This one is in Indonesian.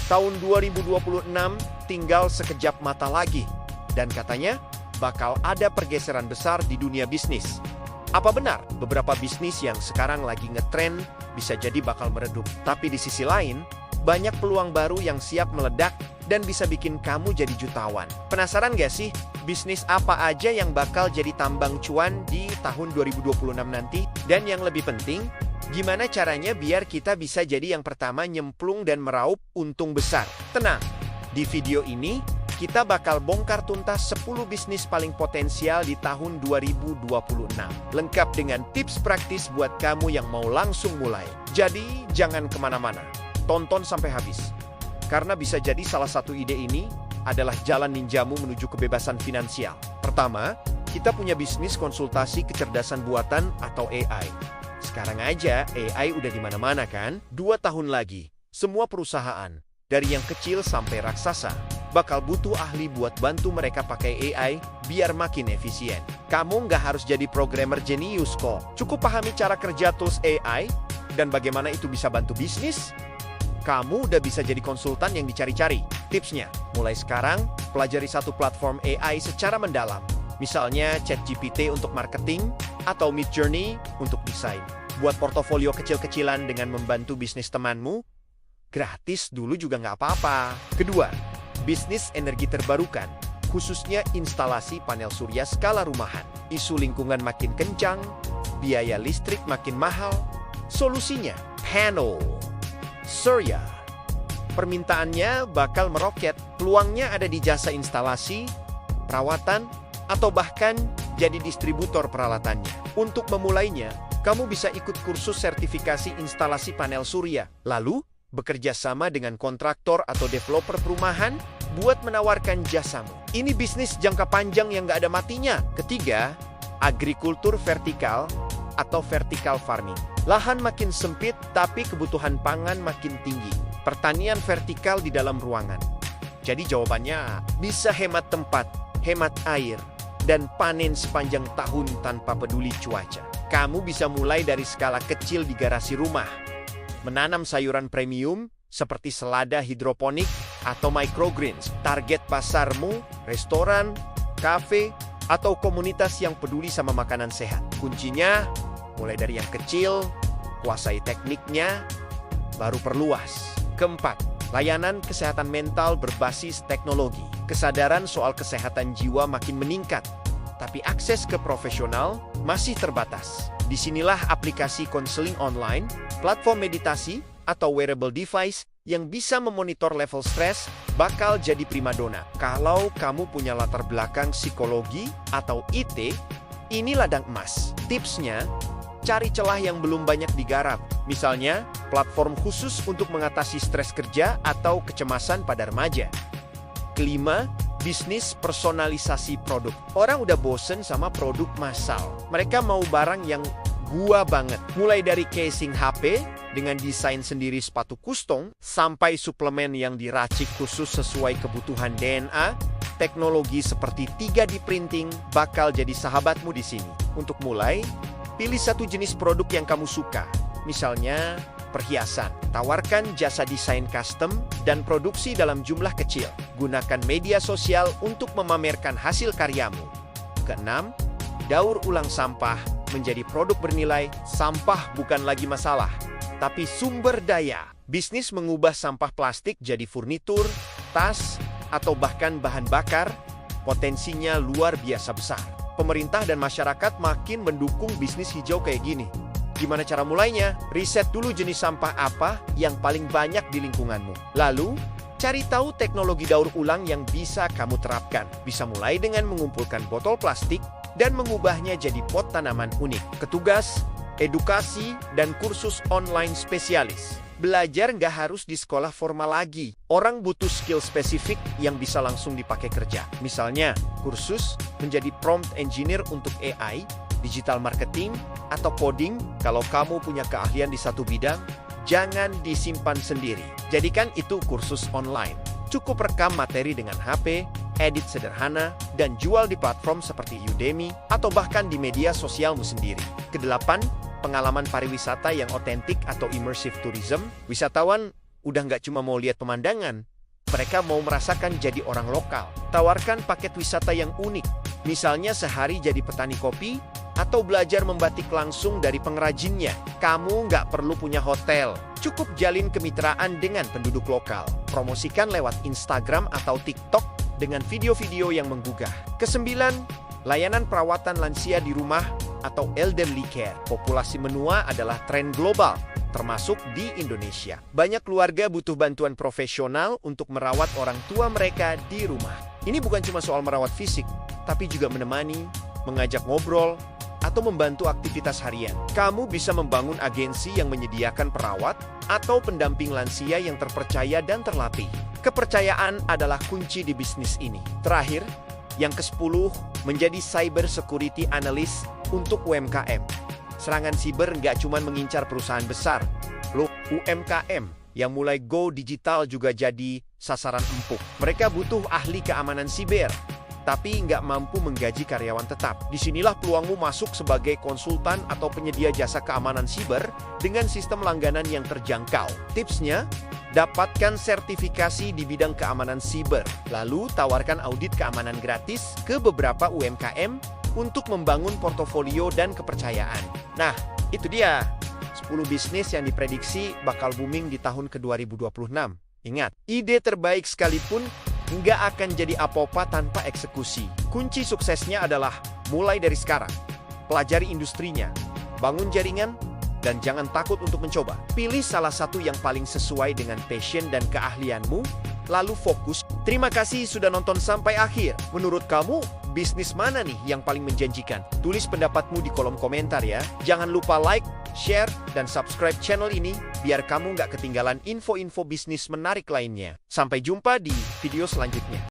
Tahun 2026 tinggal sekejap mata lagi. Dan katanya, bakal ada pergeseran besar di dunia bisnis. Apa benar beberapa bisnis yang sekarang lagi ngetren bisa jadi bakal meredup? Tapi di sisi lain, banyak peluang baru yang siap meledak dan bisa bikin kamu jadi jutawan. Penasaran gak sih, bisnis apa aja yang bakal jadi tambang cuan di tahun 2026 nanti? Dan yang lebih penting, gimana caranya biar kita bisa jadi yang pertama nyemplung dan meraup untung besar? Tenang, di video ini kita bakal bongkar tuntas 10 bisnis paling potensial di tahun 2026. Lengkap dengan tips praktis buat kamu yang mau langsung mulai. Jadi jangan kemana-mana, tonton sampai habis. Karena bisa jadi salah satu ide ini adalah jalan ninjamu menuju kebebasan finansial. Pertama, kita punya bisnis konsultasi kecerdasan buatan atau AI. Sekarang aja AI udah di mana-mana kan? 2 tahun lagi, semua perusahaan, dari yang kecil sampai raksasa, bakal butuh ahli buat bantu mereka pakai AI biar makin efisien. Kamu nggak harus jadi programmer jenius kok. Cukup pahami cara kerja tools AI dan bagaimana itu bisa bantu bisnis. Kamu udah bisa jadi konsultan yang dicari-cari. Tipsnya, mulai sekarang, pelajari satu platform AI secara mendalam. Misalnya ChatGPT untuk marketing atau Midjourney untuk desain. Buat portofolio kecil-kecilan dengan membantu bisnis temanmu, gratis dulu juga nggak apa-apa. Kedua, bisnis energi terbarukan, khususnya instalasi panel surya skala rumahan. Isu lingkungan makin kencang, biaya listrik makin mahal. Solusinya, panel surya. Permintaannya bakal meroket, peluangnya ada di jasa instalasi, perawatan, atau bahkan jadi distributor peralatannya. Untuk memulainya, kamu bisa ikut kursus sertifikasi instalasi panel surya. Lalu, bekerja sama dengan kontraktor atau developer perumahan buat menawarkan jasamu. Ini bisnis jangka panjang yang nggak ada matinya. Ketiga, agrikultur vertikal atau vertical farming. Lahan makin sempit, tapi kebutuhan pangan makin tinggi. Pertanian vertikal di dalam ruangan. Jadi jawabannya, bisa hemat tempat, hemat air, dan panen sepanjang tahun tanpa peduli cuaca. Kamu bisa mulai dari skala kecil di garasi rumah. Menanam sayuran premium seperti selada hidroponik atau microgreens. Target pasarmu, restoran, kafe, atau komunitas yang peduli sama makanan sehat. Kuncinya, mulai dari yang kecil, kuasai tekniknya, baru perluas. Keempat, layanan kesehatan mental berbasis teknologi. Kesadaran soal kesehatan jiwa makin meningkat, tapi akses ke profesional masih terbatas. Disinilah aplikasi konseling online, platform meditasi, atau wearable device yang bisa memonitor level stres bakal jadi primadona. Kalau kamu punya latar belakang psikologi atau IT, ini ladang emas. Tipsnya, cari celah yang belum banyak digarap. Misalnya, platform khusus untuk mengatasi stres kerja atau kecemasan pada remaja. Kelima, bisnis personalisasi produk. Orang udah bosen sama produk massal. Mereka mau barang yang gua banget. Mulai dari casing HP dengan desain sendiri sepatu custom sampai suplemen yang diracik khusus sesuai kebutuhan DNA, teknologi seperti 3D printing bakal jadi sahabatmu di sini. Untuk mulai, pilih satu jenis produk yang kamu suka. Misalnya, perhiasan. Tawarkan jasa desain custom dan produksi dalam jumlah kecil. Gunakan media sosial untuk memamerkan hasil karyamu. Keenam, daur ulang sampah menjadi produk bernilai. Sampah bukan lagi masalah, tapi sumber daya. Bisnis mengubah sampah plastik jadi furnitur, tas, atau bahkan bahan bakar, potensinya luar biasa besar. Pemerintah dan masyarakat makin mendukung bisnis hijau kayak gini. Gimana cara mulainya? Riset dulu jenis sampah apa yang paling banyak di lingkunganmu. Lalu, cari tahu teknologi daur ulang yang bisa kamu terapkan. Bisa mulai dengan mengumpulkan botol plastik dan mengubahnya jadi pot tanaman unik. Ketugas, edukasi, dan kursus online spesialis. Belajar nggak harus di sekolah formal lagi. Orang butuh skill spesifik yang bisa langsung dipakai kerja. Misalnya, kursus menjadi prompt engineer untuk AI, digital marketing, atau coding. Kalau kamu punya keahlian di satu bidang, jangan disimpan sendiri. Jadikan itu kursus online. Cukup rekam materi dengan HP, edit sederhana, dan jual di platform seperti Udemy atau bahkan di media sosialmu sendiri. Kedelapan, pengalaman pariwisata yang otentik atau immersive tourism. Wisatawan udah nggak cuma mau lihat pemandangan, mereka mau merasakan jadi orang lokal. Tawarkan paket wisata yang unik, misalnya sehari jadi petani kopi, atau belajar membatik langsung dari pengrajinnya. Kamu nggak perlu punya hotel, cukup jalin kemitraan dengan penduduk lokal. Promosikan lewat Instagram atau TikTok dengan video-video yang menggugah. Kesembilan, layanan perawatan lansia di rumah atau elderly care. Populasi menua adalah tren global, termasuk di Indonesia. Banyak keluarga butuh bantuan profesional untuk merawat orang tua mereka di rumah. Ini bukan cuma soal merawat fisik, tapi juga menemani, mengajak ngobrol, atau membantu aktivitas harian. Kamu bisa membangun agensi yang menyediakan perawat atau pendamping lansia yang terpercaya dan terlatih. Kepercayaan adalah kunci di bisnis ini. Terakhir, yang ke-10, menjadi cyber security analyst untuk UMKM. Serangan siber nggak cuma mengincar perusahaan besar. Loh, UMKM yang mulai go digital juga jadi sasaran empuk. Mereka butuh ahli keamanan siber, tapi nggak mampu menggaji karyawan tetap. Disinilah peluangmu masuk sebagai konsultan atau penyedia jasa keamanan siber dengan sistem langganan yang terjangkau. Tipsnya, dapatkan sertifikasi di bidang keamanan siber, lalu tawarkan audit keamanan gratis ke beberapa UMKM untuk membangun portofolio dan kepercayaan. Nah, itu dia 10 bisnis yang diprediksi bakal booming di tahun ke-2026. Ingat, ide terbaik sekalipun nggak akan jadi apa-apa tanpa eksekusi. Kunci suksesnya adalah mulai dari sekarang. Pelajari industrinya, bangun jaringan, dan jangan takut untuk mencoba. Pilih salah satu yang paling sesuai dengan passion dan keahlianmu, lalu fokus. Terima kasih sudah nonton sampai akhir. Menurut kamu, bisnis mana nih yang paling menjanjikan? Tulis pendapatmu di kolom komentar ya. Jangan lupa like, share, dan subscribe channel ini biar kamu nggak ketinggalan info-info bisnis menarik lainnya. Sampai jumpa di video selanjutnya.